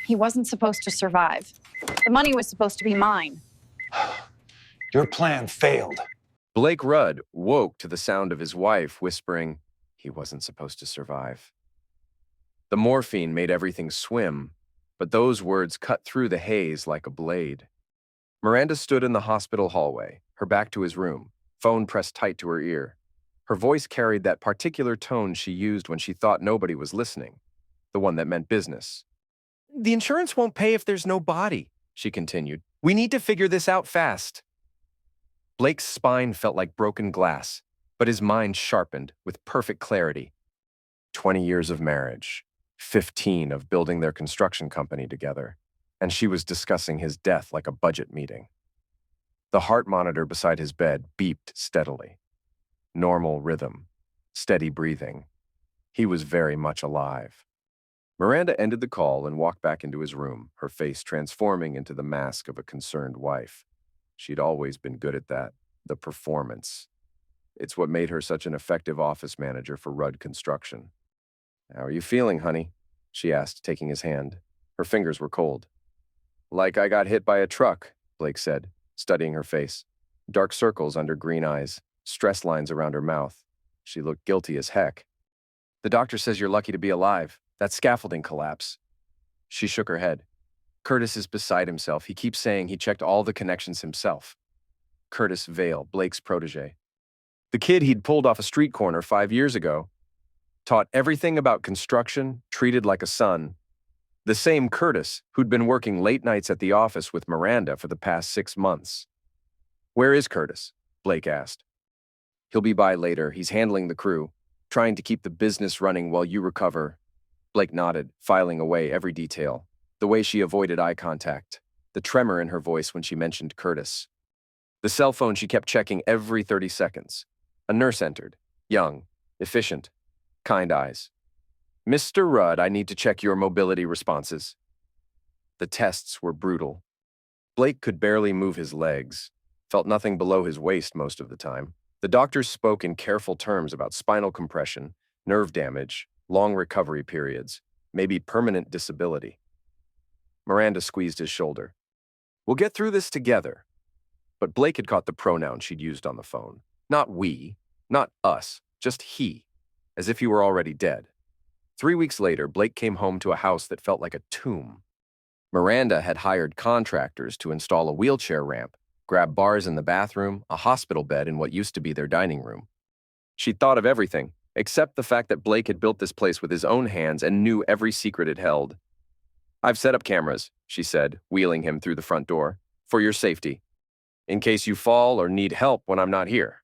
He wasn't supposed to survive. The money was supposed to be mine. Your plan failed. Blake Rudd woke to the sound of his wife whispering he wasn't supposed to survive. The morphine made everything swim, but those words cut through the haze like a blade. Miranda stood in the hospital hallway, her back to his room, phone pressed tight to her ear. Her voice carried that particular tone she used when she thought nobody was listening, the one that meant business. "The insurance won't pay if there's no body," she continued. "We need to figure this out fast." Blake's spine felt like broken glass, but his mind sharpened with perfect clarity. 20 years of marriage, 15 of building their construction company together, and she was discussing his death like a budget meeting. The heart monitor beside his bed beeped steadily. Normal rhythm, steady breathing. He was very much alive. Miranda ended the call and walked back into his room, her face transforming into the mask of a concerned wife. She'd always been good at that, the performance. It's what made her such an effective office manager for Rudd Construction. "How are you feeling, honey?" she asked, taking his hand. Her fingers were cold. "Like I got hit by a truck," Blake said, studying her face. Dark circles under green eyes, stress lines around her mouth. She looked guilty as heck. "The doctor says you're lucky to be alive. That scaffolding collapse." She shook her head. "Curtis is beside himself. He keeps saying he checked all the connections himself." Curtis Vale, Blake's protege. The kid he'd pulled off a street corner 5 years ago. Taught everything about construction, treated like a son. The same Curtis who'd been working late nights at the office with Miranda for the past 6 months. "Where is Curtis?" Blake asked. "He'll be by later. He's handling the crew, trying to keep the business running while you recover." Blake nodded, filing away every detail. The way she avoided eye contact, the tremor in her voice when she mentioned Curtis. The cell phone she kept checking every 30 seconds. A nurse entered, young, efficient, kind eyes. "Mr. Rudd, I need to check your mobility responses." The tests were brutal. Blake could barely move his legs, felt nothing below his waist most of the time. The doctors spoke in careful terms about spinal compression, nerve damage, long recovery periods, maybe permanent disability. Miranda squeezed his shoulder. "We'll get through this together." But Blake had caught the pronoun she'd used on the phone. Not we, not us, just he, as if he were already dead. 3 weeks later, Blake came home to a house that felt like a tomb. Miranda had hired contractors to install a wheelchair ramp, grab bars in the bathroom, a hospital bed in what used to be their dining room. She'd thought of everything, except the fact that Blake had built this place with his own hands and knew every secret it held. "I've set up cameras," she said, wheeling him through the front door, "for your safety, in case you fall or need help when I'm not here."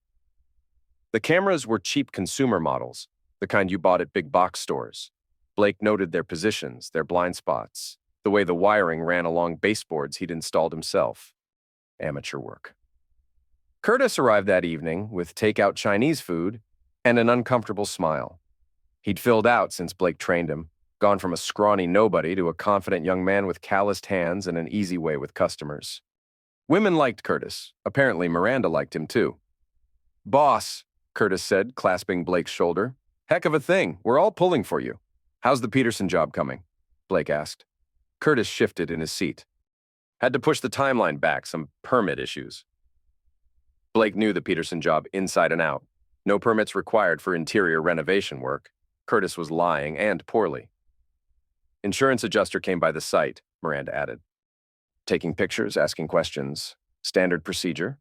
The cameras were cheap consumer models, the kind you bought at big box stores. Blake noted their positions, their blind spots, the way the wiring ran along baseboards he'd installed himself. Amateur work. Curtis arrived that evening with takeout Chinese food and an uncomfortable smile. He'd filled out since Blake trained him, gone from a scrawny nobody to a confident young man with calloused hands and an easy way with customers. Women liked Curtis. Apparently Miranda liked him too. "Boss," Curtis said, clasping Blake's shoulder. "Heck of a thing. We're all pulling for you. How's the Peterson job coming?" Blake asked. Curtis shifted in his seat. "Had to push the timeline back, some permit issues." Blake knew the Peterson job inside and out. No permits required for interior renovation work. Curtis was lying, and poorly. "Insurance adjuster came by the site," Miranda added. "Taking pictures, asking questions. Standard procedure?"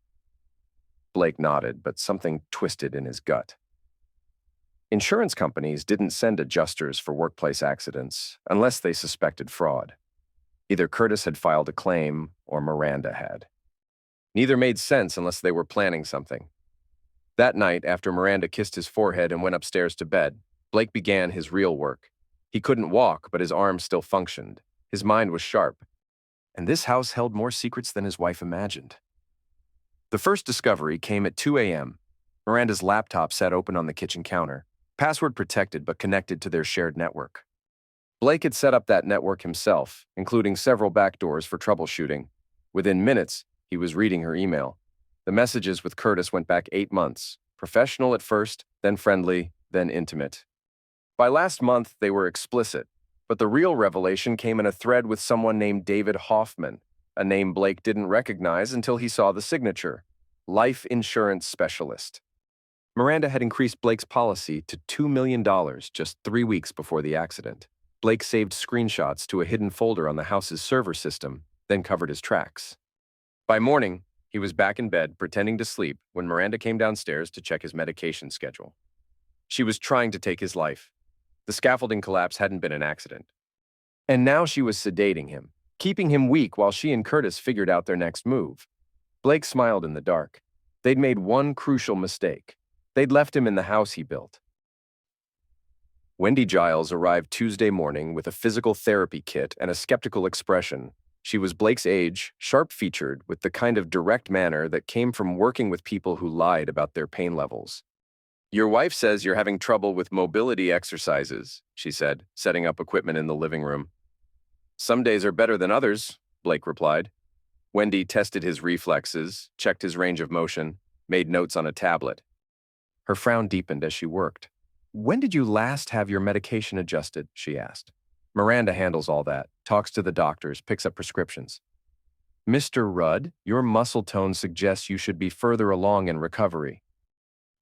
Blake nodded, but something twisted in his gut. Insurance companies didn't send adjusters for workplace accidents unless they suspected fraud. Either Curtis had filed a claim or Miranda had. Neither made sense unless they were planning something. That night, after Miranda kissed his forehead and went upstairs to bed, Blake began his real work. He couldn't walk, but his arms still functioned. His mind was sharp. And this house held more secrets than his wife imagined. The first discovery came at 2 a.m. Miranda's laptop sat open on the kitchen counter, password protected but connected to their shared network. Blake had set up that network himself, including several backdoors for troubleshooting. Within minutes, he was reading her email. The messages with Curtis went back 8 months, professional at first, then friendly, then intimate. By last month, they were explicit, But the real revelation came in a thread with someone named David Hoffman, a name Blake didn't recognize until he saw the signature: life insurance specialist. Miranda had increased Blake's policy to $2 million just 3 weeks before the accident. Blake saved screenshots to a hidden folder on the house's server system, then covered his tracks. By morning, he was back in bed, pretending to sleep, when Miranda came downstairs to check his medication schedule. She was trying to take his life. The scaffolding collapse hadn't been an accident. And now she was sedating him, keeping him weak while she and Curtis figured out their next move. Blake smiled in the dark. They'd made one crucial mistake. They'd left him in the house he built. Wendy Giles arrived Tuesday morning with a physical therapy kit and a skeptical expression. She was Blake's age, sharp-featured, with the kind of direct manner that came from working with people who lied about their pain levels. "Your wife says you're having trouble with mobility exercises," she said, setting up equipment in the living room. "Some days are better than others," Blake replied. Wendy tested his reflexes, checked his range of motion, made notes on a tablet. Her frown deepened as she worked. "When did you last have your medication adjusted?" she asked. "Miranda handles all that, talks to the doctors, picks up prescriptions." "Mr. Rudd, your muscle tone suggests you should be further along in recovery.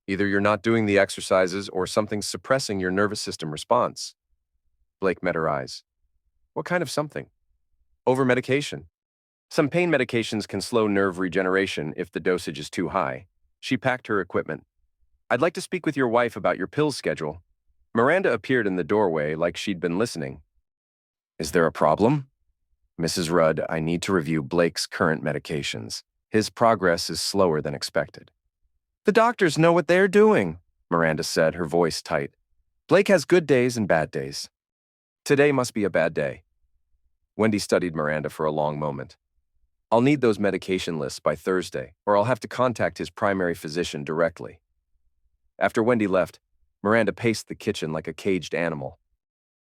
Either you're not doing the exercises or something's suppressing your nervous system response." Blake met her eyes. "What kind of something?" "Over-medication. Some pain medications can slow nerve regeneration if the dosage is too high." She packed her equipment. "I'd like to speak with your wife about your pills schedule." Miranda appeared in the doorway like she'd been listening. "Is there a problem?" "Mrs. Rudd, I need to review Blake's current medications. His progress is slower than expected." "The doctors know what they're doing," Miranda said, her voice tight. "Blake has good days and bad days. Today must be a bad day." Wendy studied Miranda for a long moment. "I'll need those medication lists by Thursday, or I'll have to contact his primary physician directly." After Wendy left, Miranda paced the kitchen like a caged animal.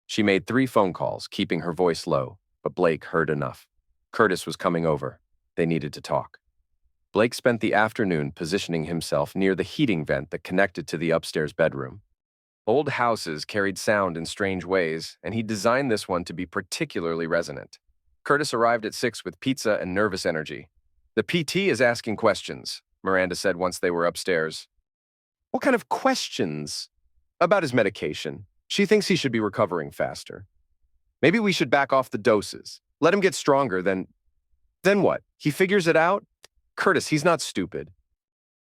She made 3 phone calls, keeping her voice low, but Blake heard enough. Curtis was coming over. They needed to talk. Blake spent the afternoon positioning himself near the heating vent that connected to the upstairs bedroom. Old houses carried sound in strange ways, and he designed this one to be particularly resonant. Curtis arrived at 6 with pizza and nervous energy. "The PT is asking questions," Miranda said once they were upstairs. "What kind of questions?" "About his medication. She thinks he should be recovering faster. Maybe we should back off the doses. Let him get stronger, then what? He figures it out? Curtis, he's not stupid.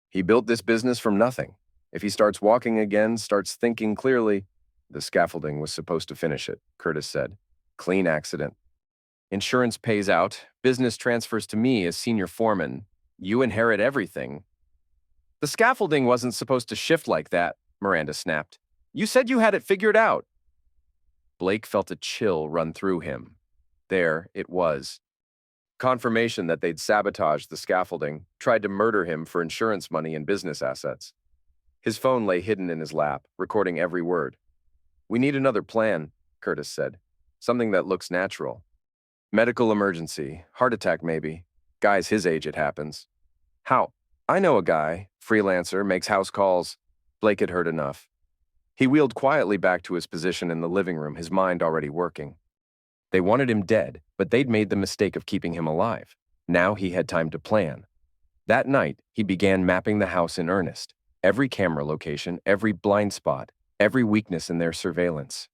He built this business from nothing. If he starts walking again, starts thinking clearly..." "The scaffolding was supposed to finish it," Curtis said. "Clean accident. Insurance pays out. Business transfers to me as senior foreman. You inherit everything." "The scaffolding wasn't supposed to shift like that," Miranda snapped. "You said you had it figured out." Blake felt a chill run through him. There it was. Confirmation that they'd sabotaged the scaffolding, tried to murder him for insurance money and business assets. His phone lay hidden in his lap, recording every word. "We need another plan," Curtis said. "Something that looks natural. Medical emergency, heart attack maybe. Guys his age it happens." "How?" "I know a guy, freelancer, makes house calls." Blake had heard enough. He wheeled quietly back to his position in the living room, his mind already working. They wanted him dead, but they'd made the mistake of keeping him alive. Now he had time to plan. That night, he began mapping the house in earnest. Every camera location, every blind spot, every weakness in their surveillance.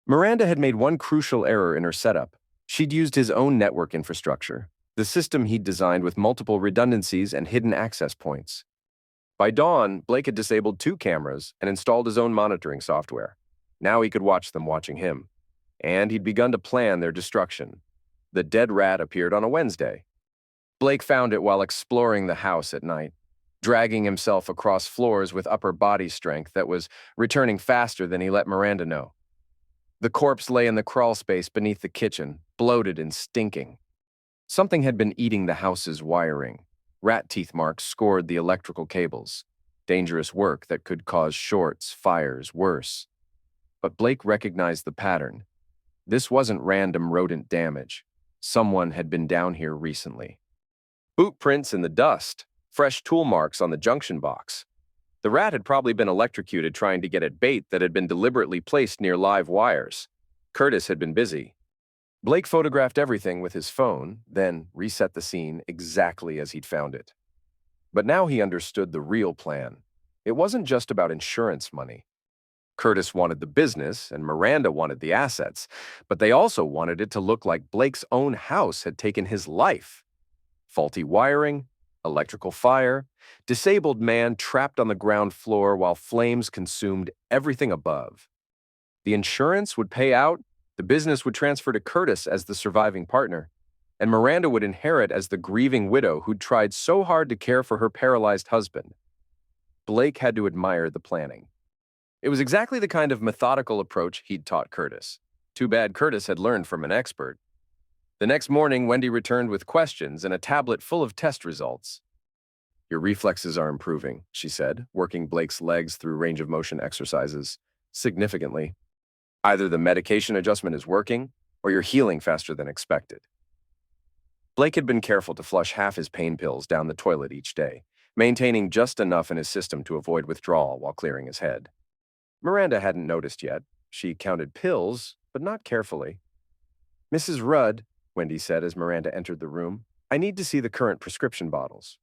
Miranda had made one crucial error in her setup. She'd used his own network infrastructure, the system he'd designed with multiple redundancies and hidden access points. By dawn, Blake had disabled 2 cameras and installed his own monitoring software. Now he could watch them watching him. And he'd begun to plan their destruction. The dead rat appeared on a Wednesday. Blake found it while exploring the house at night, dragging himself across floors with upper body strength that was returning faster than he let Miranda know. The corpse lay in the crawl space beneath the kitchen, bloated and stinking. Something had been eating the house's wiring. Rat teeth marks scored the electrical cables. Dangerous work that could cause shorts, fires, worse. But Blake recognized the pattern. This wasn't random rodent damage. Someone had been down here recently. Boot prints in the dust, fresh tool marks on the junction box. The rat had probably been electrocuted trying to get at bait that had been deliberately placed near live wires. Curtis had been busy. Blake photographed everything with his phone, then reset the scene exactly as he'd found it. But now he understood the real plan. It wasn't just about insurance money. Curtis wanted the business and Miranda wanted the assets, but they also wanted it to look like Blake's own house had taken his life. Faulty wiring, electrical fire, disabled man trapped on the ground floor while flames consumed everything above. The insurance would pay out, the business would transfer to Curtis as the surviving partner, and Miranda would inherit as the grieving widow who'd tried so hard to care for her paralyzed husband. Blake had to admire the planning. It was exactly the kind of methodical approach he'd taught Curtis. Too bad Curtis had learned from an expert. The next morning, Wendy returned with questions and a tablet full of test results. "Your reflexes are improving," she said, working Blake's legs through range of motion exercises, significantly. "Either the medication adjustment is working, or you're healing faster than expected." Blake had been careful to flush half his pain pills down the toilet each day, maintaining just enough in his system to avoid withdrawal while clearing his head. Miranda hadn't noticed yet. She counted pills, but not carefully. "Mrs. Rudd," Wendy said as Miranda entered the room, "I need to see the current prescription bottles."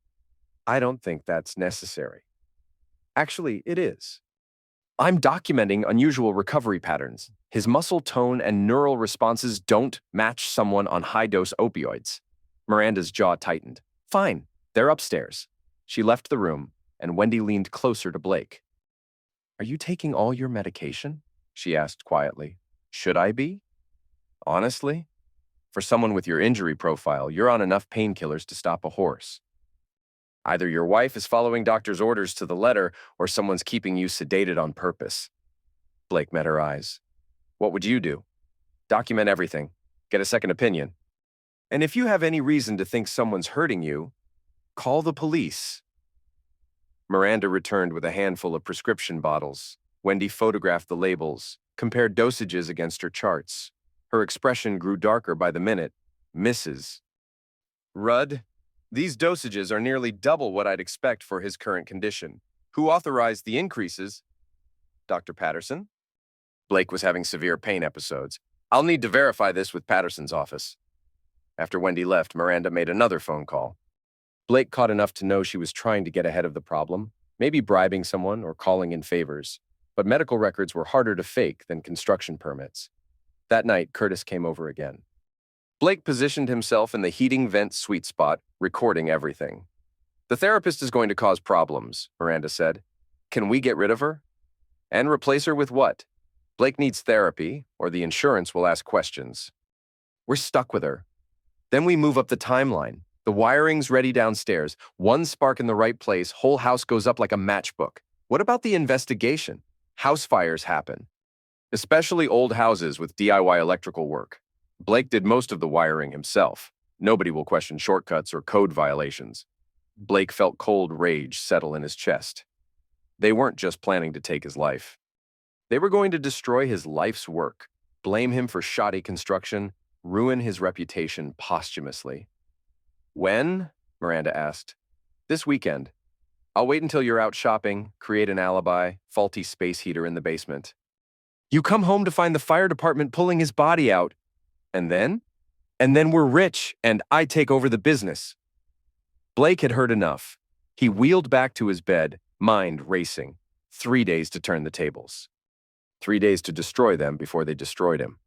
"I don't think that's necessary." "Actually, it is. I'm documenting unusual recovery patterns. His muscle tone and neural responses don't match someone on high-dose opioids." Miranda's jaw tightened. "Fine, they're upstairs." She left the room, and Wendy leaned closer to Blake. "Are you taking all your medication?" she asked quietly. "Should I be?" "Honestly, for someone with your injury profile, you're on enough painkillers to stop a horse. Either your wife is following doctor's orders to the letter, or someone's keeping you sedated on purpose." Blake met her eyes. "What would you do?" "Document everything. Get a second opinion. And if you have any reason to think someone's hurting you, call the police." Miranda returned with a handful of prescription bottles. Wendy photographed the labels, compared dosages against her charts. Her expression grew darker by the minute. "Mrs. Rudd, these dosages are nearly double what I'd expect for his current condition. Who authorized the increases?" "Dr. Patterson?" Blake was having severe pain episodes. "I'll need to verify this with Patterson's office." After Wendy left, Miranda made another phone call. Blake caught enough to know she was trying to get ahead of the problem, maybe bribing someone or calling in favors. But medical records were harder to fake than construction permits. That night, Curtis came over again. Blake positioned himself in the heating vent sweet spot, recording everything. "The therapist is going to cause problems," Miranda said. "Can we get rid of her? And replace her with what? Blake needs therapy, or the insurance will ask questions. We're stuck with her. Then we move up the timeline. The wiring's ready downstairs. One spark in the right place, whole house goes up like a matchbook. What about the investigation? House fires happen. Especially old houses with DIY electrical work. Blake did most of the wiring himself. Nobody will question shortcuts or code violations." Blake felt cold rage settle in his chest. They weren't just planning to take his life. They were going to destroy his life's work, blame him for shoddy construction, ruin his reputation posthumously. "When?" Miranda asked. "This weekend. I'll wait until you're out shopping, create an alibi, faulty space heater in the basement. You come home to find the fire department pulling his body out. And then? And then we're rich, and I take over the business." Blake had heard enough. He wheeled back to his bed, mind racing. 3 days to turn the tables. 3 days to destroy them before they destroyed him.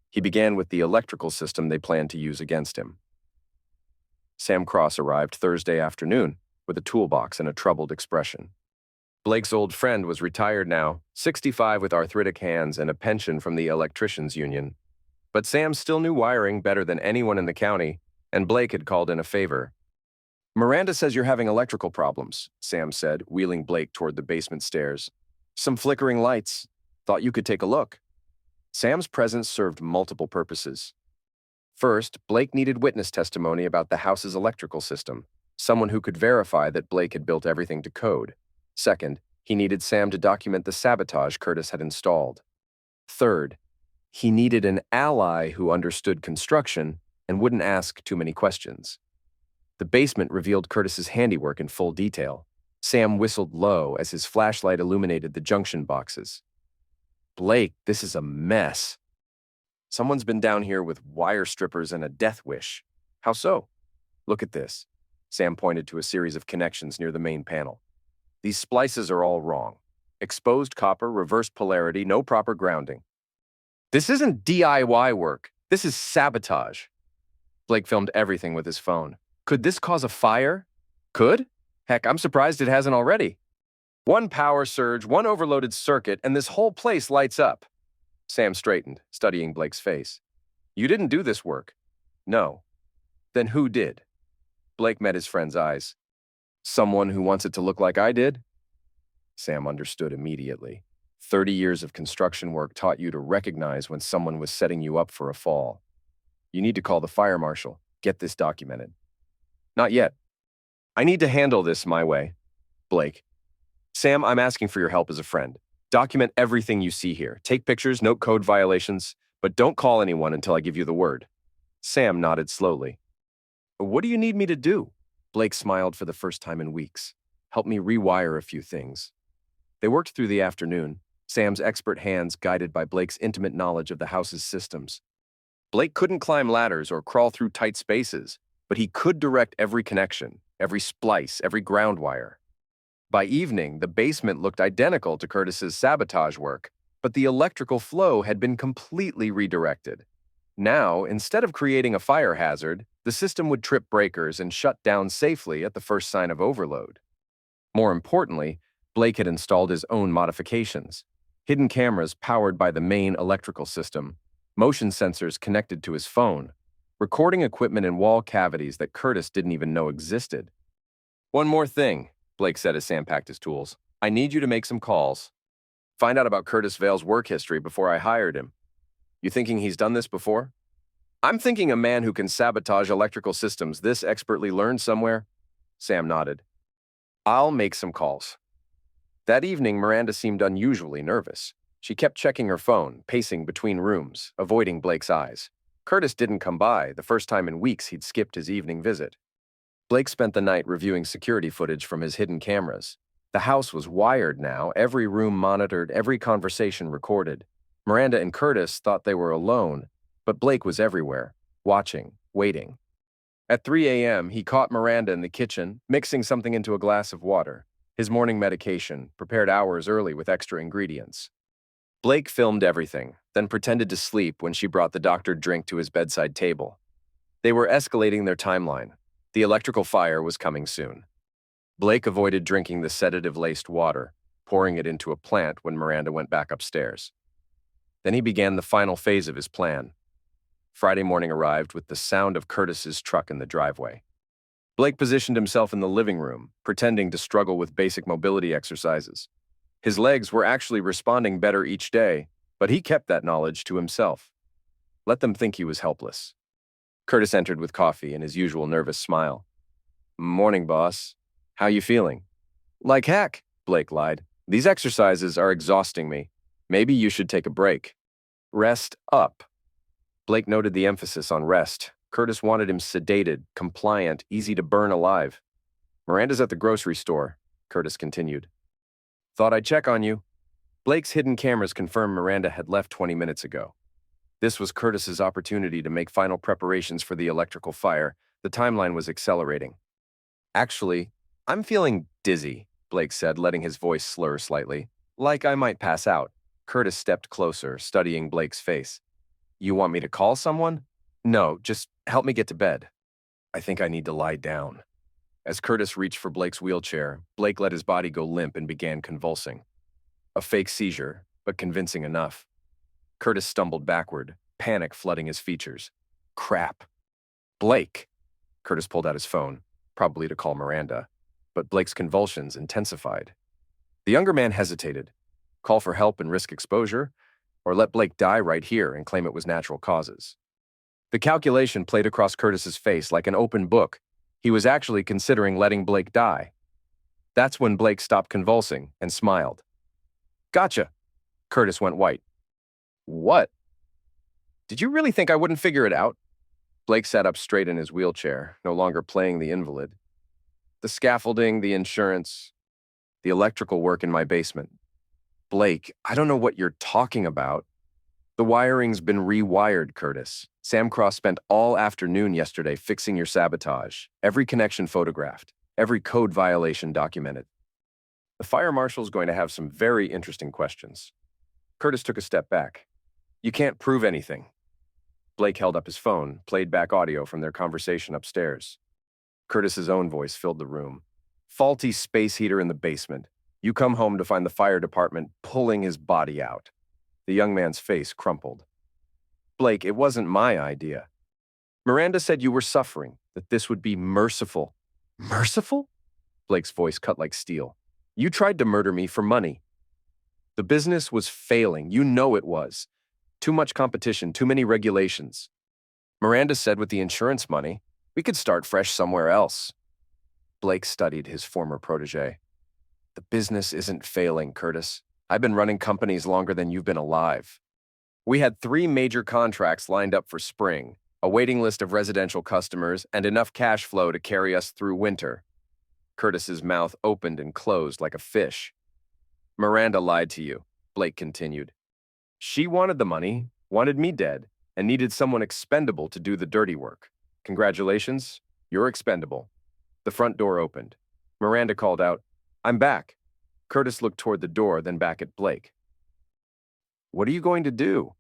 He began with the electrical system they planned to use against him. Sam Cross arrived Thursday afternoon with a toolbox and a troubled expression. Blake's old friend was retired now, 65 with arthritic hands and a pension from the electricians' union. But Sam still knew wiring better than anyone in the county, and Blake had called in a favor. "Miranda says you're having electrical problems," Sam said, wheeling Blake toward the basement stairs. "Some flickering lights. Thought you could take a look." Sam's presence served multiple purposes. First, Blake needed witness testimony about the house's electrical system, someone who could verify that Blake had built everything to code. Second, he needed Sam to document the sabotage Curtis had installed. Third, he needed an ally who understood construction and wouldn't ask too many questions. The basement revealed Curtis's handiwork in full detail. Sam whistled low as his flashlight illuminated the junction boxes. "Blake, this is a mess." Someone's been down here with wire strippers and a death wish. How so? Look at this. Sam pointed to a series of connections near the main panel. These splices are all wrong. Exposed copper, reversed polarity, no proper grounding. This isn't DIY work. This is sabotage. Blake filmed everything with his phone. Could this cause a fire? Could? Heck, I'm surprised it hasn't already. One power surge, one overloaded circuit, and this whole place lights up. Sam straightened, studying Blake's face. You didn't do this work. No. Then who did? Blake met his friend's eyes. Someone who wants it to look like I did? Sam understood immediately. 30 years of construction work taught you to recognize when someone was setting you up for a fall. You need to call the fire marshal. Get this documented. Not yet. I need to handle this my way. Blake. Sam, I'm asking for your help as a friend. Document everything you see here. Take pictures, note code violations, but don't call anyone until I give you the word. Sam nodded slowly. What do you need me to do? Blake smiled for the first time in weeks. Help me rewire a few things. They worked through the afternoon, Sam's expert hands guided by Blake's intimate knowledge of the house's systems. Blake couldn't climb ladders or crawl through tight spaces, but he could direct every connection, every splice, every ground wire. By evening, the basement looked identical to Curtis's sabotage work, but the electrical flow had been completely redirected. Now, instead of creating a fire hazard, the system would trip breakers and shut down safely at the first sign of overload. More importantly, Blake had installed his own modifications. Hidden cameras powered by the main electrical system, motion sensors connected to his phone, recording equipment in wall cavities that Curtis didn't even know existed. One more thing, Blake said as Sam packed his tools. I need you to make some calls. Find out about Curtis Vale's work history before I hired him. You thinking he's done this before? I'm thinking a man who can sabotage electrical systems this expertly learned somewhere. Sam nodded. I'll make some calls. That evening, Miranda seemed unusually nervous. She kept checking her phone, pacing between rooms, avoiding Blake's eyes. Curtis didn't come by, the first time in weeks he'd skipped his evening visit. Blake spent the night reviewing security footage from his hidden cameras. The house was wired now, every room monitored, every conversation recorded. Miranda and Curtis thought they were alone, but Blake was everywhere, watching, waiting. At 3 a.m., he caught Miranda in the kitchen, mixing something into a glass of water. His morning medication, prepared hours early with extra ingredients. Blake filmed everything, then pretended to sleep when she brought the doctored drink to his bedside table. They were escalating their timeline. The electrical fire was coming soon. Blake avoided drinking the sedative-laced water, pouring it into a plant when Miranda went back upstairs. Then he began the final phase of his plan. Friday morning arrived with the sound of Curtis's truck in the driveway. Blake positioned himself in the living room, pretending to struggle with basic mobility exercises. His legs were actually responding better each day, but he kept that knowledge to himself. Let them think he was helpless. Curtis entered with coffee and his usual nervous smile. Morning, boss. How you feeling? Like heck, Blake lied. These exercises are exhausting me. Maybe you should take a break. Rest up. Blake noted the emphasis on rest. Curtis wanted him sedated, compliant, easy to burn alive. Miranda's at the grocery store, Curtis continued. Thought I'd check on you. Blake's hidden cameras confirmed Miranda had left 20 minutes ago. This was Curtis's opportunity to make final preparations for the electrical fire. The timeline was accelerating. Actually, I'm feeling dizzy, Blake said, letting his voice slur slightly. Like I might pass out. Curtis stepped closer, studying Blake's face. You want me to call someone? No, just help me get to bed. I think I need to lie down. As Curtis reached for Blake's wheelchair, Blake let his body go limp and began convulsing. A fake seizure, but convincing enough. Curtis stumbled backward, panic flooding his features. Crap. Blake! Curtis pulled out his phone, probably to call Miranda, but Blake's convulsions intensified. The younger man hesitated. Call for help and risk exposure, or let Blake die right here and claim it was natural causes. The calculation played across Curtis's face like an open book. He was actually considering letting Blake die. That's when Blake stopped convulsing and smiled. Gotcha. Curtis went white. What? Did you really think I wouldn't figure it out? Blake sat up straight in his wheelchair, no longer playing the invalid. The scaffolding, the insurance, the electrical work in my basement. Blake, I don't know what you're talking about. The wiring's been rewired, Curtis. Sam Cross spent all afternoon yesterday fixing your sabotage. Every connection photographed, every code violation documented. The fire marshal's going to have some very interesting questions. Curtis took a step back. You can't prove anything. Blake held up his phone, played back audio from their conversation upstairs. Curtis's own voice filled the room. Faulty space heater in the basement. You come home to find the fire department pulling his body out. The young man's face crumpled. Blake, it wasn't my idea. Miranda said you were suffering, that this would be merciful. Merciful? Blake's voice cut like steel. You tried to murder me for money. The business was failing. You know it was. Too much competition, too many regulations. Miranda said with the insurance money, we could start fresh somewhere else. Blake studied his former protege. The business isn't failing, Curtis. I've been running companies longer than you've been alive. We had 3 major contracts lined up for spring, a waiting list of residential customers, and enough cash flow to carry us through winter. Curtis's mouth opened and closed like a fish. Miranda lied to you, Blake continued. She wanted the money, wanted me dead, and needed someone expendable to do the dirty work. Congratulations, you're expendable. The front door opened. Miranda called out, I'm back. Curtis looked toward the door, then back at Blake. What are you going to do?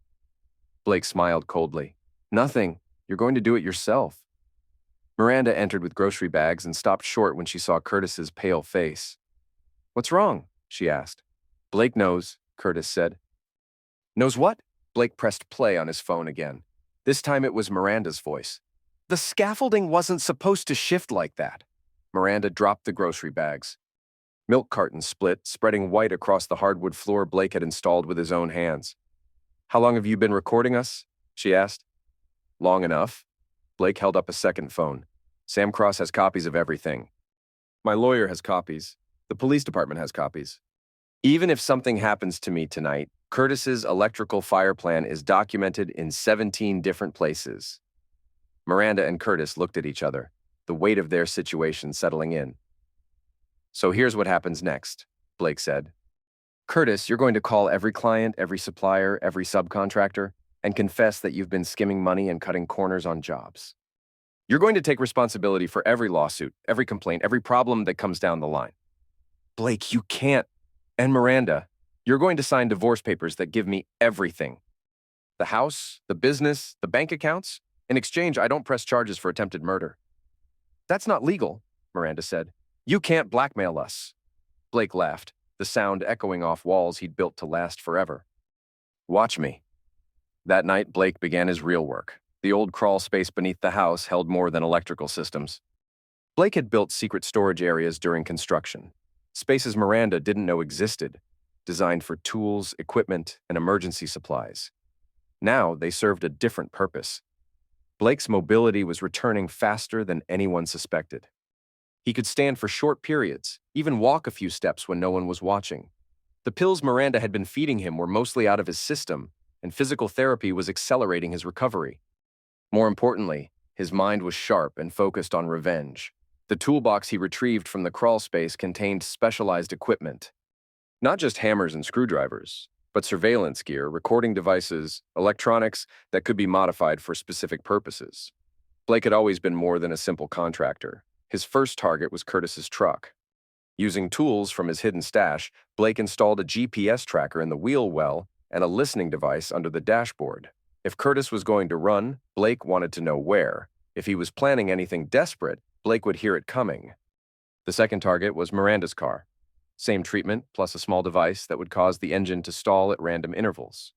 Blake smiled coldly. Nothing. You're going to do it yourself. Miranda entered with grocery bags and stopped short when she saw Curtis's pale face. What's wrong? She asked. Blake knows, Curtis said. Knows what? Blake pressed play on his phone again. This time it was Miranda's voice. The scaffolding wasn't supposed to shift like that. Miranda dropped the grocery bags. Milk cartons split, spreading white across the hardwood floor Blake had installed with his own hands. How long have you been recording us? She asked. Long enough. Blake held up a second phone. Sam Cross has copies of everything. My lawyer has copies. The police department has copies. Even if something happens to me tonight, Curtis's electrical fire plan is documented in 17 different places. Miranda and Curtis looked at each other, the weight of their situation settling in. So here's what happens next, Blake said. Curtis, you're going to call every client, every supplier, every subcontractor, and confess that you've been skimming money and cutting corners on jobs. You're going to take responsibility for every lawsuit, every complaint, every problem that comes down the line. Blake, you can't. And Miranda, you're going to sign divorce papers that give me everything. The house, the business, the bank accounts. In exchange, I don't press charges for attempted murder. That's not legal, Miranda said. You can't blackmail us. Blake laughed, the sound echoing off walls he'd built to last forever. Watch me. That night, Blake began his real work. The old crawl space beneath the house held more than electrical systems. Blake had built secret storage areas during construction, spaces Miranda didn't know existed, designed for tools, equipment, and emergency supplies. Now they served a different purpose. Blake's mobility was returning faster than anyone suspected. He could stand for short periods, even walk a few steps when no one was watching. The pills Miranda had been feeding him were mostly out of his system, and physical therapy was accelerating his recovery. More importantly, his mind was sharp and focused on revenge. The toolbox he retrieved from the crawl space contained specialized equipment. Not just hammers and screwdrivers, but surveillance gear, recording devices, electronics that could be modified for specific purposes. Blake had always been more than a simple contractor. His first target was Curtis's truck. Using tools from his hidden stash, Blake installed a GPS tracker in the wheel well and a listening device under the dashboard. If Curtis was going to run, Blake wanted to know where. If he was planning anything desperate, Blake would hear it coming. The second target was Miranda's car. Same treatment, plus a small device that would cause the engine to stall at random intervals.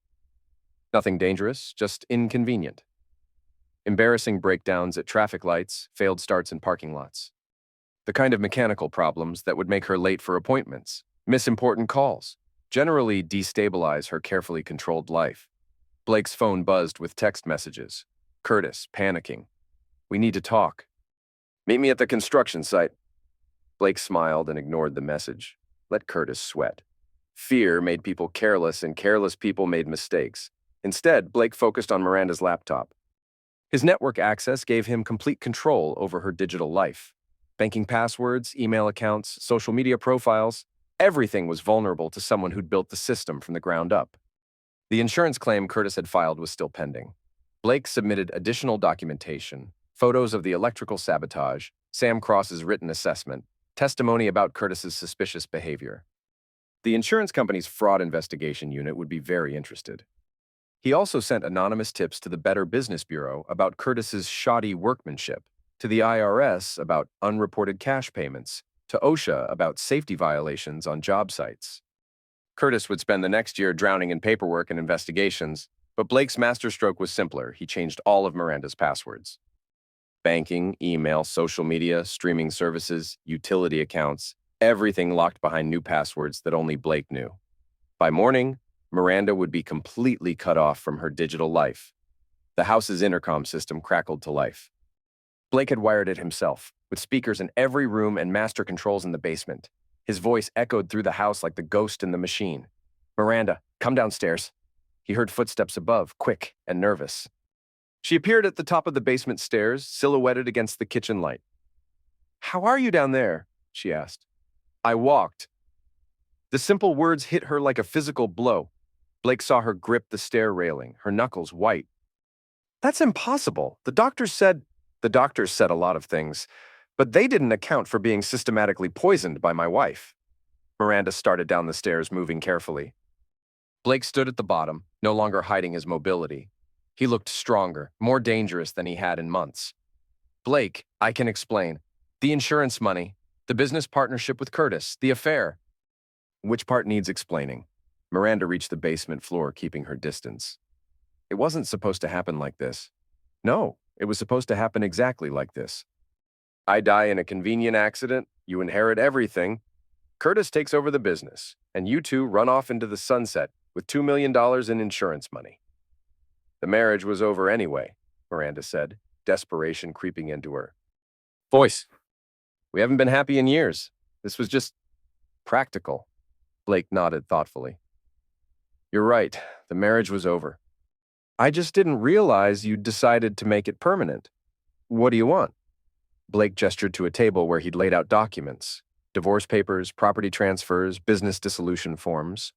Nothing dangerous, just inconvenient. Embarrassing breakdowns at traffic lights, failed starts in parking lots. The kind of mechanical problems that would make her late for appointments, miss important calls, generally destabilize her carefully controlled life. Blake's phone buzzed with text messages. Curtis, panicking. We need to talk. Meet me at the construction site. Blake smiled and ignored the message. Let Curtis sweat. Fear made people careless, and careless people made mistakes. Instead, Blake focused on Miranda's laptop. His network access gave him complete control over her digital life. Banking passwords, email accounts, social media profiles, everything was vulnerable to someone who'd built the system from the ground up. The insurance claim Curtis had filed was still pending. Blake submitted additional documentation, photos of the electrical sabotage, Sam Cross's written assessment, testimony about Curtis's suspicious behavior. The insurance company's fraud investigation unit would be very interested. He also sent anonymous tips to the Better Business Bureau about Curtis's shoddy workmanship, to the IRS about unreported cash payments, to OSHA about safety violations on job sites. Curtis would spend the next year drowning in paperwork and investigations, but Blake's masterstroke was simpler. He changed all of Miranda's passwords. Banking, email, social media, streaming services, utility accounts, everything locked behind new passwords that only Blake knew. By morning, Miranda would be completely cut off from her digital life. The house's intercom system crackled to life. Blake had wired it himself, with speakers in every room and master controls in the basement. His voice echoed through the house like the ghost in the machine. "Miranda, come downstairs." He heard footsteps above, quick and nervous. She appeared at the top of the basement stairs, silhouetted against the kitchen light. "How are you down there?" she asked. "I walked." The simple words hit her like a physical blow. Blake saw her grip the stair railing, her knuckles white. "That's impossible. The doctors said a lot of things, but they didn't account for being systematically poisoned by my wife." Miranda started down the stairs, moving carefully. Blake stood at the bottom, no longer hiding his mobility. He looked stronger, more dangerous than he had in months. "Blake, I can explain. The insurance money, the business partnership with Curtis, the affair." "Which part needs explaining?" Miranda reached the basement floor, keeping her distance. "It wasn't supposed to happen like this." "No, it was supposed to happen exactly like this. I die in a convenient accident, you inherit everything. Curtis takes over the business, and you two run off into the sunset with $2 million in insurance money." "The marriage was over anyway," Miranda said, desperation creeping into her voice. "We haven't been happy in years. This was just practical." Blake nodded thoughtfully. "You're right. The marriage was over. I just didn't realize you'd decided to make it permanent. What do you want?" Blake gestured to a table where he'd laid out documents, divorce papers, property transfers, business dissolution forms.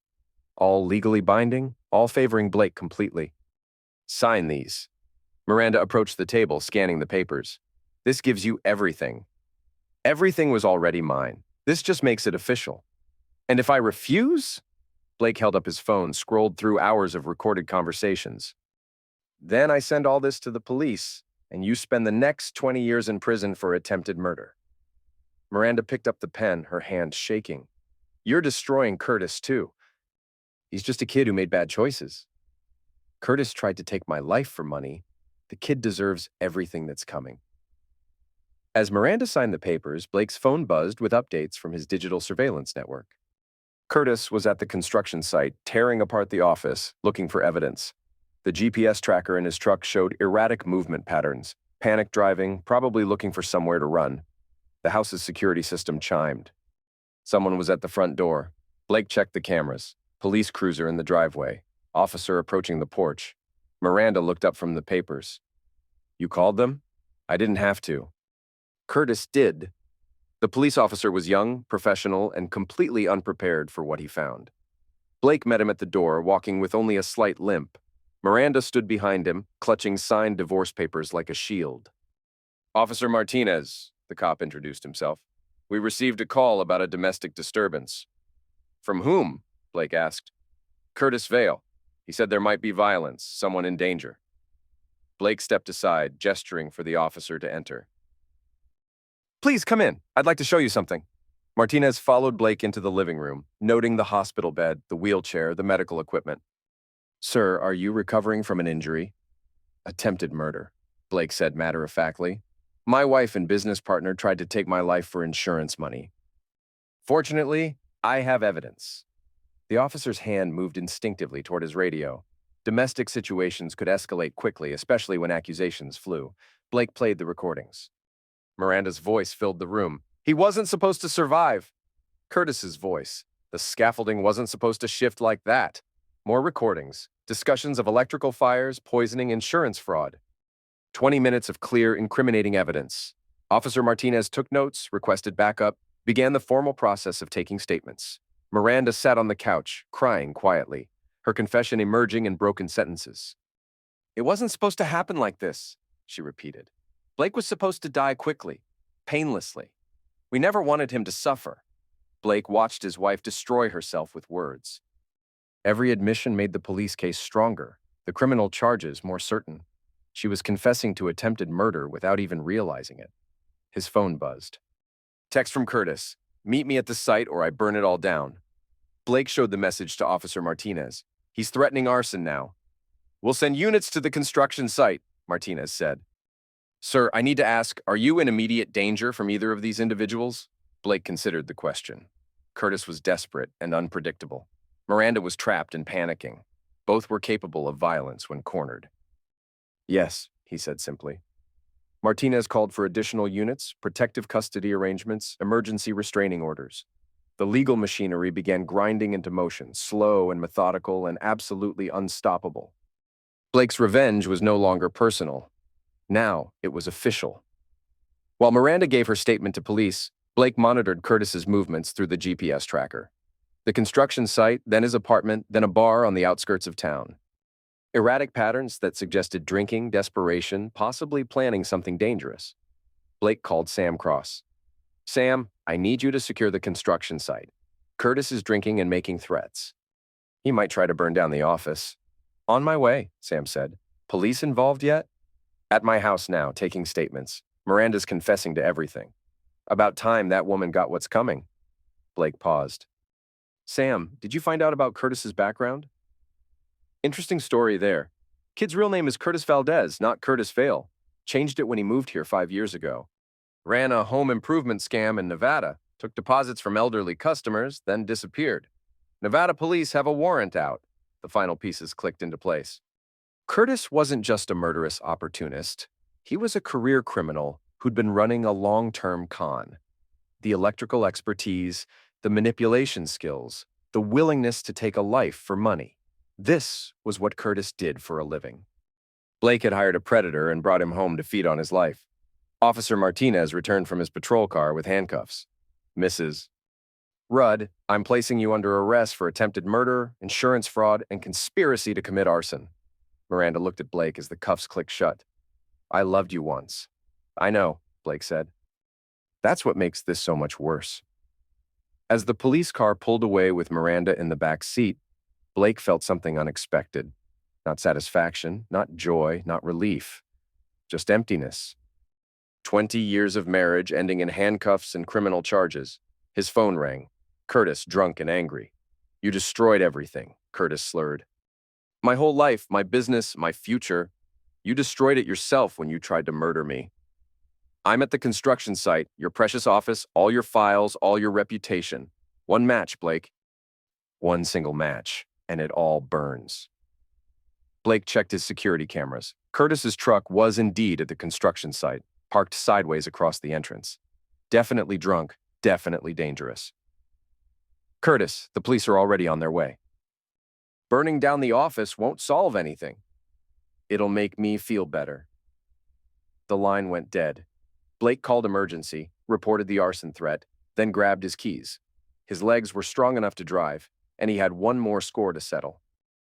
All legally binding, all favoring Blake completely. "Sign these." Miranda approached the table, scanning the papers. "This gives you everything." "Everything was already mine. This just makes it official." "And if I refuse?" Blake held up his phone, scrolled through hours of recorded conversations. "Then I send all this to the police, and you spend the next 20 years in prison for attempted murder." Miranda picked up the pen, her hand shaking. "You're destroying Curtis, too. He's just a kid who made bad choices. Curtis tried to take my life for money. The kid deserves everything that's coming." As Miranda signed the papers, Blake's phone buzzed with updates from his digital surveillance network. Curtis was at the construction site, tearing apart the office, looking for evidence. The GPS tracker in his truck showed erratic movement patterns, panic driving, probably looking for somewhere to run. The house's security system chimed. Someone was at the front door. Blake checked the cameras. Police cruiser in the driveway. Officer approaching the porch. Miranda looked up from the papers. "You called them?" "I didn't have to." "Curtis did." The police officer was young, professional, and completely unprepared for what he found. Blake met him at the door, walking with only a slight limp. Miranda stood behind him, clutching signed divorce papers like a shield. "Officer Martinez," the cop introduced himself. "We received a call about a domestic disturbance." "From whom?" Blake asked. "Curtis Vale. He said there might be violence, someone in danger." Blake stepped aside, gesturing for the officer to enter. "Please come in. I'd like to show you something." Martinez followed Blake into the living room, noting the hospital bed, the wheelchair, the medical equipment. "Sir, are you recovering from an injury?" "Attempted murder," Blake said matter-of-factly. "My wife and business partner tried to take my life for insurance money. Fortunately, I have evidence." The officer's hand moved instinctively toward his radio. Domestic situations could escalate quickly, especially when accusations flew. Blake played the recordings. Miranda's voice filled the room. "He wasn't supposed to survive." Curtis's voice. "The scaffolding wasn't supposed to shift like that." More recordings. Discussions of electrical fires, poisoning, insurance fraud. 20 minutes of clear, incriminating evidence. Officer Martinez took notes, requested backup, began the formal process of taking statements. Miranda sat on the couch, crying quietly. her confession emerging in broken sentences. "It wasn't supposed to happen like this," she repeated. "Blake was supposed to die quickly, painlessly. We never wanted him to suffer." Blake watched his wife destroy herself with words. Every admission made the police case stronger, the criminal charges more certain. She was confessing to attempted murder without even realizing it. His phone buzzed. Text from Curtis. "Meet me at the site or I burn it all down." Blake showed the message to Officer Martinez. "He's threatening arson now." "We'll send units to the construction site," Martinez said. "Sir, I need to ask, are you in immediate danger from either of these individuals?" Blake considered the question. Curtis was desperate and unpredictable. Miranda was trapped and panicking. Both were capable of violence when cornered. "Yes," he said simply. Martinez called for additional units, protective custody arrangements, emergency restraining orders. The legal machinery began grinding into motion, slow and methodical and absolutely unstoppable. Blake's revenge was no longer personal. Now it was official. While Miranda gave her statement to police, Blake monitored Curtis's movements through the GPS tracker. The construction site, then his apartment, then a bar on the outskirts of town. Erratic patterns that suggested drinking, desperation, possibly planning something dangerous. Blake called Sam Cross. "Sam, I need you to secure the construction site. Curtis is drinking and making threats. He might try to burn down the office." "On my way," Sam said. "Police involved yet?" "At my house now, taking statements. Miranda's confessing to everything." "About time that woman got what's coming." Blake paused. "Sam, did you find out about Curtis's background?" "Interesting story there. Kid's real name is Curtis Valdez, not Curtis Vale. Changed it when he moved here 5 years ago. Ran a home improvement scam in Nevada, took deposits from elderly customers, then disappeared. Nevada police have a warrant out." The final pieces clicked into place. Curtis wasn't just a murderous opportunist. He was a career criminal who'd been running a long-term con. The electrical expertise, the manipulation skills, the willingness to take a life for money. This was what Curtis did for a living. Blake had hired a predator and brought him home to feed on his life. Officer Martinez returned from his patrol car with handcuffs. "Mrs. Rudd, I'm placing you under arrest for attempted murder, insurance fraud, and conspiracy to commit arson." Miranda looked at Blake as the cuffs clicked shut. "I loved you once." "I know," Blake said. "That's what makes this so much worse." As the police car pulled away with Miranda in the back seat, Blake felt something unexpected. Not satisfaction, not joy, not relief. Just emptiness. 20 years of marriage ending in handcuffs and criminal charges. His phone rang. Curtis, drunk and angry. "You destroyed everything," Curtis slurred. "My whole life, my business, my future. You destroyed it yourself when you tried to murder me. I'm at the construction site, your precious office, all your files, all your reputation. One match, Blake." One single match, and it all burns. Blake checked his security cameras. Curtis's truck was indeed at the construction site, parked sideways across the entrance. Definitely drunk, definitely dangerous. "Curtis, the police are already on their way." "Burning down the office won't solve anything." "It'll make me feel better." The line went dead. Blake called emergency, reported the arson threat, then grabbed his keys. His legs were strong enough to drive, and he had one more score to settle.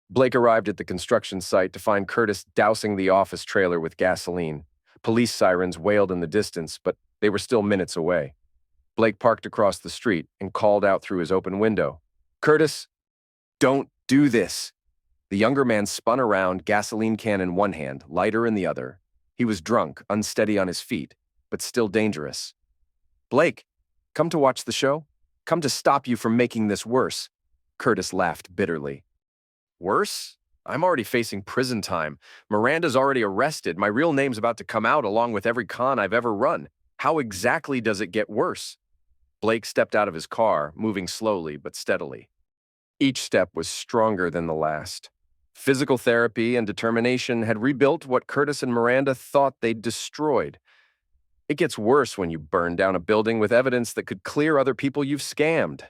Blake arrived at the construction site to find Curtis dousing the office trailer with gasoline. Police sirens wailed in the distance, but they were still minutes away. Blake parked across the street and called out through his open window. "Curtis, don't do this." The younger man spun around, gasoline can in one hand, lighter in the other. He was drunk, unsteady on his feet, but still dangerous. "Blake, come to watch the show? Come to stop you from making this worse." Curtis laughed bitterly. "Worse? I'm already facing prison time. Miranda's already arrested. My real name's about to come out along with every con I've ever run. How exactly does it get worse?" Blake stepped out of his car, moving slowly but steadily. Each step was stronger than the last. Physical therapy and determination had rebuilt what Curtis and Miranda thought they'd destroyed. It gets worse when you burn down a building with evidence that could clear other people you've scammed.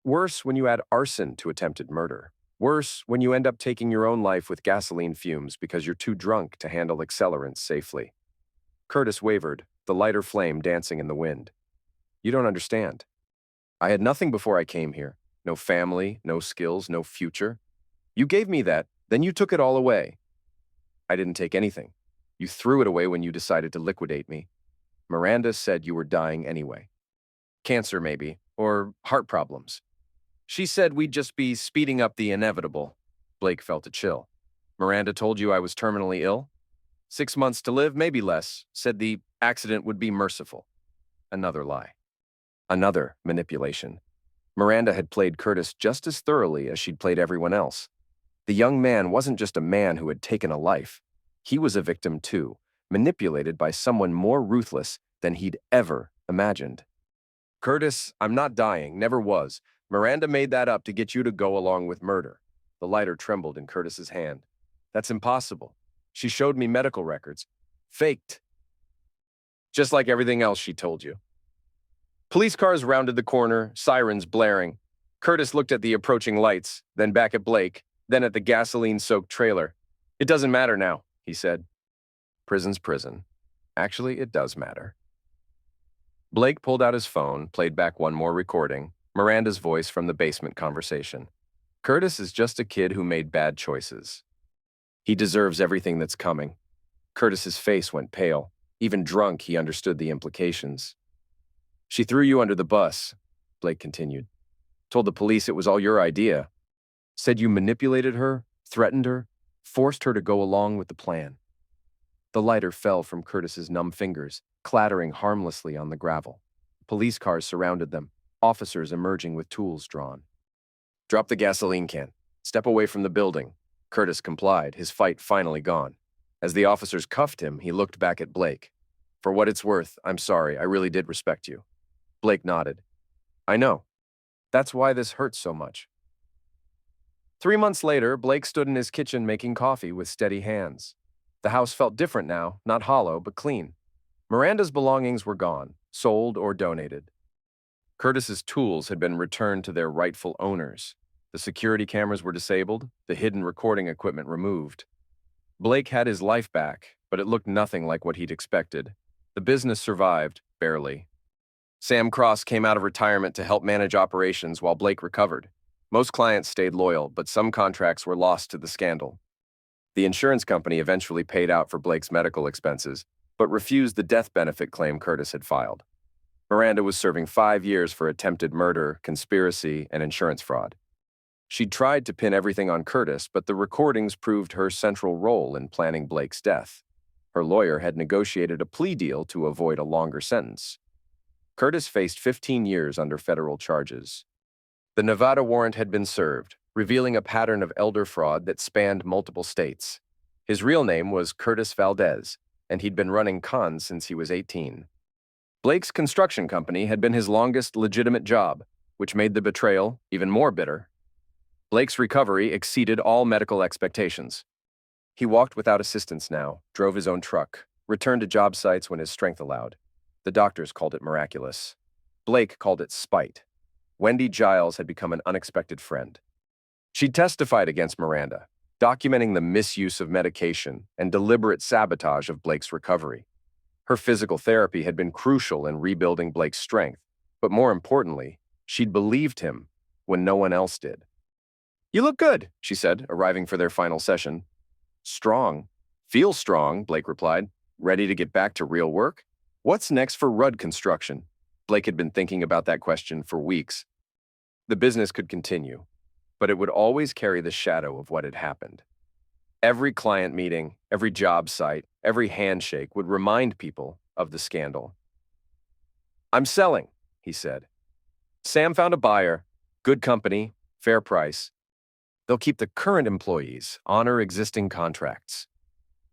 Worse when you add arson to attempted murder. Worse when you end up taking your own life with gasoline fumes because you're too drunk to handle accelerants safely. Curtis wavered, the lighter flame dancing in the wind. "You don't understand. I had nothing before I came here. No family, no skills, no future. You gave me that, then you took it all away. I didn't take anything. You threw it away when you decided to liquidate me. Miranda said you were dying anyway. Cancer, maybe, or heart problems. She said we'd just be speeding up the inevitable. Blake felt a chill. Miranda told you I was terminally ill? 6 months to live, maybe less. Said the accident would be merciful. Another lie. Another manipulation. Miranda had played Curtis just as thoroughly as she'd played everyone else. The young man wasn't just a man who had taken a life. He was a victim too, manipulated by someone more ruthless than he'd ever imagined. Curtis, I'm not dying, never was. Miranda made that up to get you to go along with murder. The lighter trembled in Curtis's hand. That's impossible. She showed me medical records. Faked. Just like everything else she told you. Police cars rounded the corner, sirens blaring. Curtis looked at the approaching lights, then back at Blake, then at the gasoline-soaked trailer. It doesn't matter now, he said. Prison's prison. Actually, it does matter. Blake pulled out his phone, played back one more recording, Miranda's voice from the basement conversation. Curtis is just a kid who made bad choices. He deserves everything that's coming. Curtis's face went pale. Even drunk, he understood the implications. She threw you under the bus, Blake continued. Told the police it was all your idea. Said you manipulated her, threatened her, forced her to go along with the plan. The lighter fell from Curtis's numb fingers, clattering harmlessly on the gravel. Police cars surrounded them, officers emerging with tools drawn. Drop the gasoline can. Step away from the building. Curtis complied, his fight finally gone. As the officers cuffed him, he looked back at Blake. For what it's worth, I'm sorry, I really did respect you. Blake nodded. I know. That's why this hurts so much. 3 months later, Blake stood in his kitchen making coffee with steady hands. The house felt different now, not hollow, but clean. Miranda's belongings were gone, sold or donated. Curtis's tools had been returned to their rightful owners. The security cameras were disabled, the hidden recording equipment removed. Blake had his life back, but it looked nothing like what he'd expected. The business survived, barely. Sam Cross came out of retirement to help manage operations while Blake recovered. Most clients stayed loyal, but some contracts were lost to the scandal. The insurance company eventually paid out for Blake's medical expenses, but refused the death benefit claim Curtis had filed. Miranda was serving 5 years for attempted murder, conspiracy, and insurance fraud. She'd tried to pin everything on Curtis, but the recordings proved her central role in planning Blake's death. Her lawyer had negotiated a plea deal to avoid a longer sentence. Curtis faced 15 years under federal charges. The Nevada warrant had been served, revealing a pattern of elder fraud that spanned multiple states. His real name was Curtis Valdez, and he'd been running cons since he was 18. Blake's construction company had been his longest legitimate job, which made the betrayal even more bitter. Blake's recovery exceeded all medical expectations. He walked without assistance now, drove his own truck, returned to job sites when his strength allowed. The doctors called it miraculous. Blake called it spite. Wendy Giles had become an unexpected friend. She testified against Miranda, documenting the misuse of medication and deliberate sabotage of Blake's recovery. Her physical therapy had been crucial in rebuilding Blake's strength, but more importantly, she'd believed him when no one else did. You look good, she said, arriving for their final session. Strong. Feel strong, Blake replied. Ready to get back to real work? What's next for Rudd Construction? Blake had been thinking about that question for weeks. The business could continue, but it would always carry the shadow of what had happened. Every client meeting, every job site, every handshake would remind people of the scandal. I'm selling, he said. Sam found a buyer, good company, fair price. They'll keep the current employees, honor existing contracts.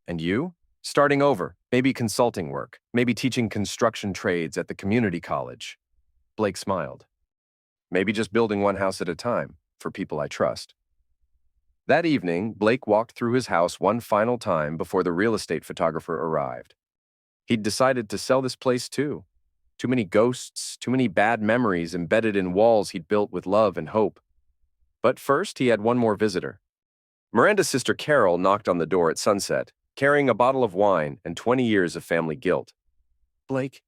And you? Starting over, maybe consulting work, maybe teaching construction trades at the community college. Blake smiled. Maybe just building one house at a time, for people I trust. That evening, Blake walked through his house one final time before the real estate photographer arrived. He'd decided to sell this place too. Too many ghosts, too many bad memories embedded in walls he'd built with love and hope. But first, he had one more visitor. Miranda's sister Carol knocked on the door at sunset, carrying a bottle of wine and 20 years of family guilt. Blake,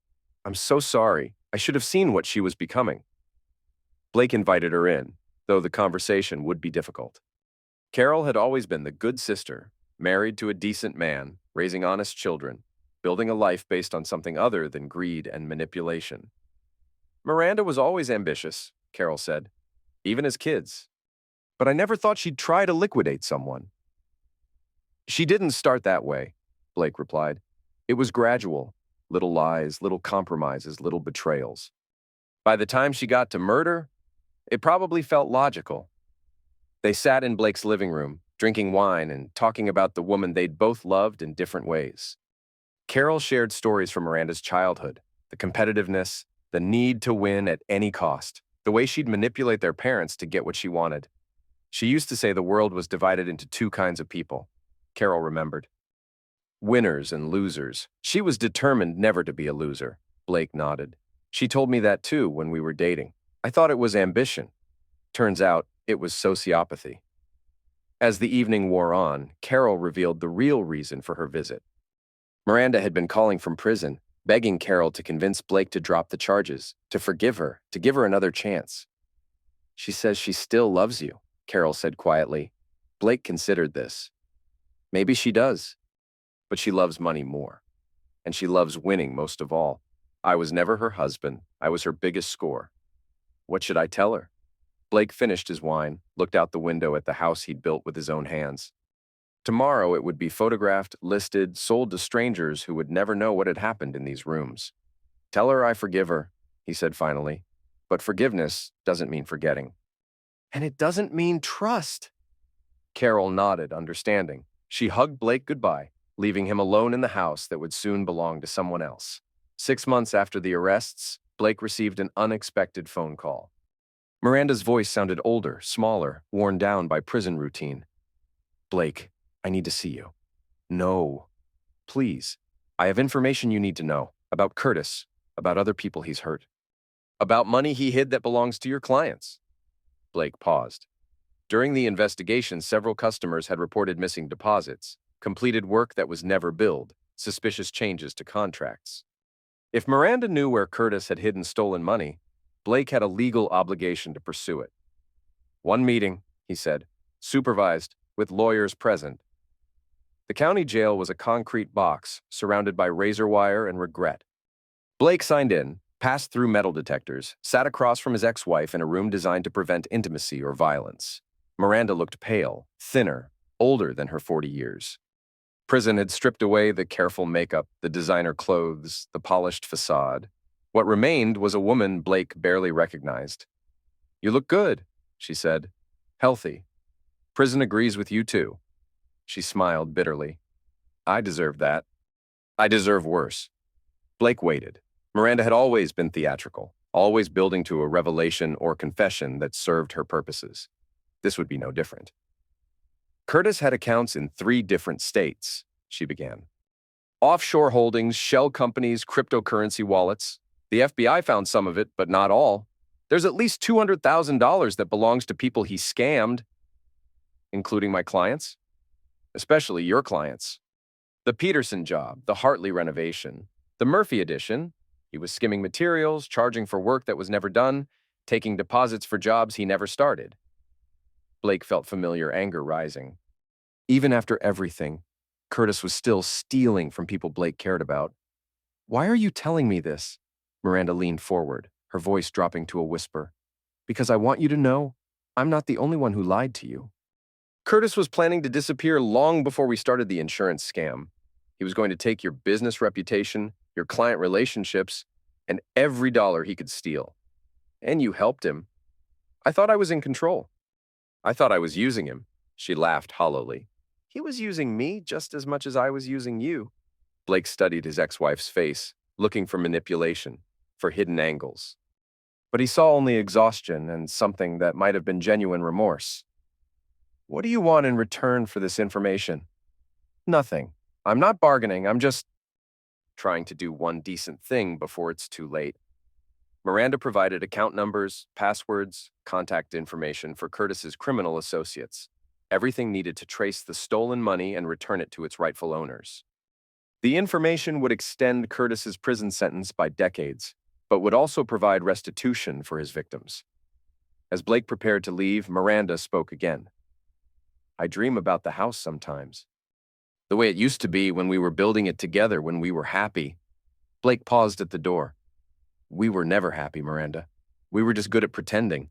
I'm so sorry. I should have seen what she was becoming. Blake invited her in, though the conversation would be difficult. Carol had always been the good sister, married to a decent man, raising honest children, building a life based on something other than greed and manipulation. Miranda was always ambitious, Carol said, even as kids. But I never thought she'd try to liquidate someone. She didn't start that way, Blake replied. It was gradual, little lies, little compromises, little betrayals. By the time she got to murder, it probably felt logical. They sat in Blake's living room, drinking wine and talking about the woman they'd both loved in different ways. Carol shared stories from Miranda's childhood, the competitiveness, the need to win at any cost, the way she'd manipulate their parents to get what she wanted. She used to say the world was divided into two kinds of people, Carol remembered. Winners and losers. She was determined never to be a loser, Blake nodded. She told me that too when we were dating. I thought it was ambition. Turns out, it was sociopathy. As the evening wore on, Carol revealed the real reason for her visit. Miranda had been calling from prison, begging Carol to convince Blake to drop the charges, to forgive her, to give her another chance. She says she still loves you, Carol said quietly. Blake considered this. Maybe she does, but she loves money more. And she loves winning most of all. I was never her husband. I was her biggest score. What should I tell her? Blake finished his wine, looked out the window at the house he'd built with his own hands. Tomorrow it would be photographed, listed, sold to strangers who would never know what had happened in these rooms. Tell her I forgive her, he said finally. But forgiveness doesn't mean forgetting. And it doesn't mean trust. Carol nodded, understanding. She hugged Blake goodbye, leaving him alone in the house that would soon belong to someone else. 6 months after the arrests, Blake received an unexpected phone call. Miranda's voice sounded older, smaller, worn down by prison routine. Blake, I need to see you. No. Please. I have information you need to know. About Curtis. About other people he's hurt. About money he hid that belongs to your clients. Blake paused. During the investigation, several customers had reported missing deposits, completed work that was never billed, suspicious changes to contracts. If Miranda knew where Curtis had hidden stolen money, Blake had a legal obligation to pursue it. One meeting, he said, supervised, with lawyers present. The county jail was a concrete box surrounded by razor wire and regret. Blake signed in, passed through metal detectors, sat across from his ex-wife in a room designed to prevent intimacy or violence. Miranda looked pale, thinner, older than her 40 years. Prison had stripped away the careful makeup, the designer clothes, the polished facade. What remained was a woman Blake barely recognized. You look good, she said. Healthy. Prison agrees with you too. She smiled bitterly. I deserve that. I deserve worse. Blake waited. Miranda had always been theatrical, always building to a revelation or confession that served her purposes. This would be no different. Curtis had accounts in 3 different states, she began. Offshore holdings, shell companies, cryptocurrency wallets. The FBI found some of it, but not all. There's at least $200,000 that belongs to people he scammed, including my clients, especially your clients. The Peterson job, the Hartley renovation, the Murphy edition. He was skimming materials, charging for work that was never done, taking deposits for jobs he never started. Blake felt familiar anger rising. Even after everything, Curtis was still stealing from people Blake cared about. Why are you telling me this? Miranda leaned forward, her voice dropping to a whisper. Because I want you to know, I'm not the only one who lied to you. Curtis was planning to disappear long before we started the insurance scam. He was going to take your business reputation, your client relationships, and every dollar he could steal. And you helped him. I thought I was in control. I thought I was using him. She laughed hollowly. He was using me just as much as I was using you. Blake studied his ex-wife's face, looking for manipulation, for hidden angles. But he saw only exhaustion and something that might have been genuine remorse. What do you want in return for this information? Nothing. I'm not bargaining. I'm just trying to do one decent thing before it's too late. Miranda provided account numbers, passwords, contact information for Curtis's criminal associates. Everything needed to trace the stolen money and return it to its rightful owners. The information would extend Curtis's prison sentence by decades, but would also provide restitution for his victims. As Blake prepared to leave, Miranda spoke again. I dream about the house sometimes. The way it used to be when we were building it together, when we were happy." Blake paused at the door. "We were never happy, Miranda. We were just good at pretending.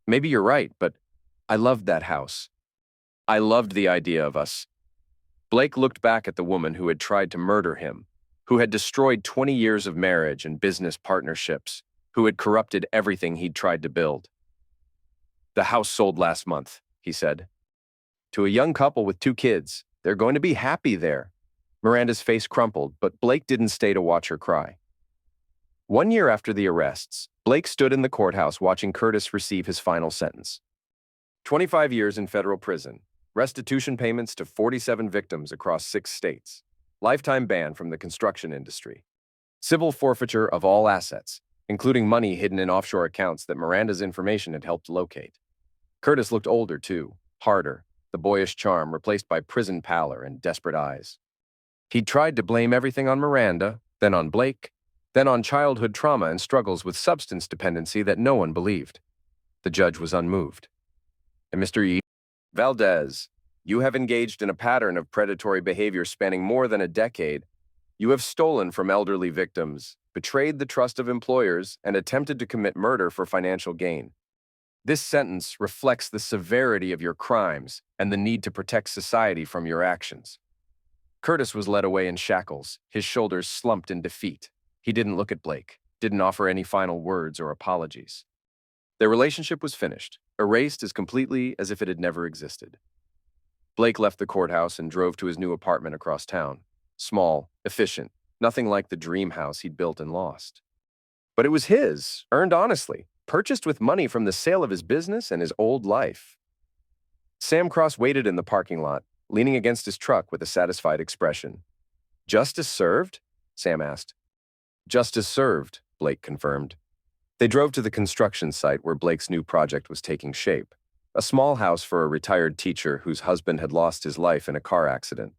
Maybe you're right, but I loved that house. I loved the idea of us." Blake looked back at the woman who had tried to murder him, who had destroyed 20 years of marriage and business partnerships, who had corrupted everything he'd tried to build. "The house sold last month," he said. "To a young couple with 2 kids. They're going to be happy there." Miranda's face crumpled, but Blake didn't stay to watch her cry. 1 year after the arrests, Blake stood in the courthouse watching Curtis receive his final sentence. 25 years in federal prison, restitution payments to 47 victims across 6 states, lifetime ban from the construction industry, civil forfeiture of all assets, including money hidden in offshore accounts that Miranda's information had helped locate. Curtis looked older, too, harder, the boyish charm replaced by prison pallor and desperate eyes. He'd tried to blame everything on Miranda, then on Blake, then on childhood trauma and struggles with substance dependency that no one believed. The judge was unmoved. "And Mr. E. Valdez, you have engaged in a pattern of predatory behavior spanning more than a decade. You have stolen from elderly victims, betrayed the trust of employers, and attempted to commit murder for financial gain. This sentence reflects the severity of your crimes and the need to protect society from your actions." Curtis was led away in shackles, his shoulders slumped in defeat. He didn't look at Blake, didn't offer any final words or apologies. Their relationship was finished, erased as completely as if it had never existed. Blake left the courthouse and drove to his new apartment across town. Small, efficient, nothing like the dream house he'd built and lost. But it was his, earned honestly, purchased with money from the sale of his business and his old life. Sam Cross waited in the parking lot, leaning against his truck with a satisfied expression. "Justice served?" Sam asked. "Justice served," Blake confirmed. They drove to the construction site where Blake's new project was taking shape, a small house for a retired teacher whose husband had lost his life in a car accident.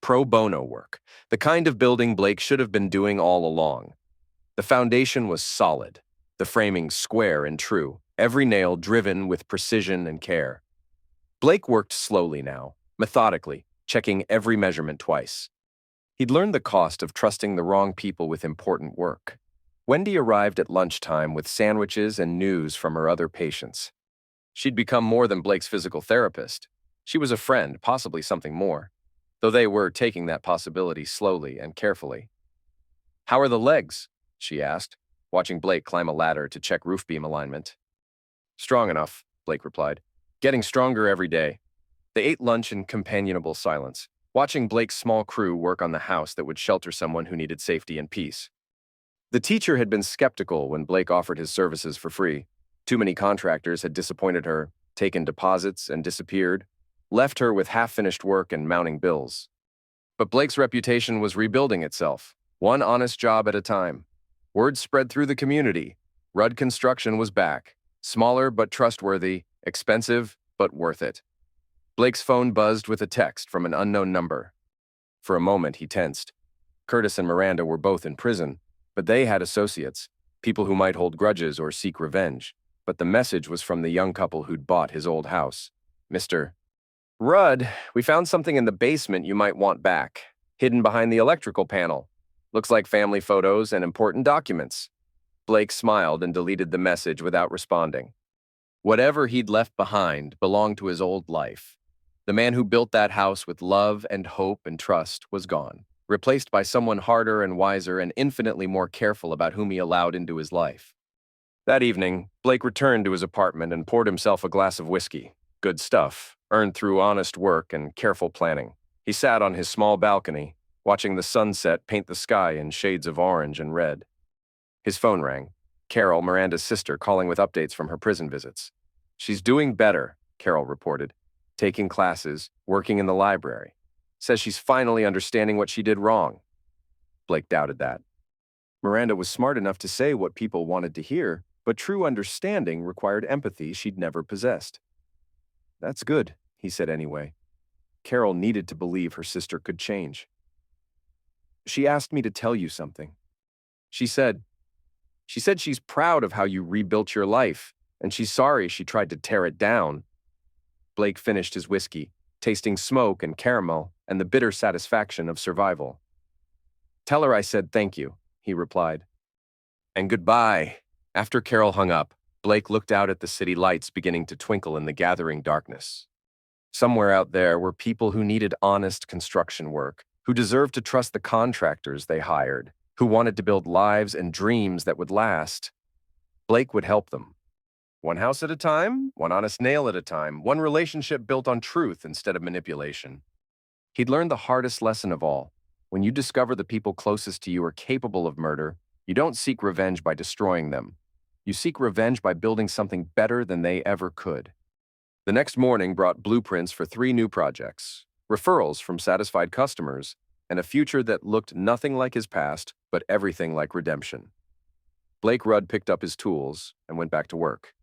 Pro bono work, the kind of building Blake should have been doing all along. The foundation was solid, the framing square and true, every nail driven with precision and care. Blake worked slowly now, methodically, checking every measurement twice. He'd learned the cost of trusting the wrong people with important work. Wendy arrived at lunchtime with sandwiches and news from her other patients. She'd become more than Blake's physical therapist. She was a friend, possibly something more, though they were taking that possibility slowly and carefully. "How are the legs?" she asked, watching Blake climb a ladder to check roof beam alignment. "Strong enough," Blake replied. "Getting stronger every day." They ate lunch in companionable silence, watching Blake's small crew work on the house that would shelter someone who needed safety and peace. The teacher had been skeptical when Blake offered his services for free. Too many contractors had disappointed her, taken deposits and disappeared, left her with half-finished work and mounting bills. But Blake's reputation was rebuilding itself, one honest job at a time. Word spread through the community. Rudd Construction was back, smaller but trustworthy, expensive but worth it. Blake's phone buzzed with a text from an unknown number. For a moment, he tensed. Curtis and Miranda were both in prison, but they had associates, people who might hold grudges or seek revenge. But the message was from the young couple who'd bought his old house. "Mr. Rudd, we found something in the basement you might want back, hidden behind the electrical panel. Looks like family photos and important documents." Blake smiled and deleted the message without responding. Whatever he'd left behind belonged to his old life. The man who built that house with love and hope and trust was gone, replaced by someone harder and wiser and infinitely more careful about whom he allowed into his life. That evening, Blake returned to his apartment and poured himself a glass of whiskey. Good stuff, earned through honest work and careful planning. He sat on his small balcony, watching the sunset paint the sky in shades of orange and red. His phone rang. Carol, Miranda's sister, calling with updates from her prison visits. "She's doing better," Carol reported. "Taking classes, working in the library. Says she's finally understanding what she did wrong." Blake doubted that. Miranda was smart enough to say what people wanted to hear, but true understanding required empathy she'd never possessed. "That's good," he said anyway. Carol needed to believe her sister could change. "She asked me to tell you something. She said she's proud of how you rebuilt your life, and she's sorry she tried to tear it down." Blake finished his whiskey, tasting smoke and caramel and the bitter satisfaction of survival. "Tell her I said thank you," he replied. "And goodbye." After Carol hung up, Blake looked out at the city lights beginning to twinkle in the gathering darkness. Somewhere out there were people who needed honest construction work, who deserved to trust the contractors they hired, who wanted to build lives and dreams that would last. Blake would help them. One house at a time, one honest nail at a time, one relationship built on truth instead of manipulation. He'd learned the hardest lesson of all. When you discover the people closest to you are capable of murder, you don't seek revenge by destroying them. You seek revenge by building something better than they ever could. The next morning brought blueprints for 3 new projects, referrals from satisfied customers, and a future that looked nothing like his past, but everything like redemption. Blake Rudd picked up his tools and went back to work.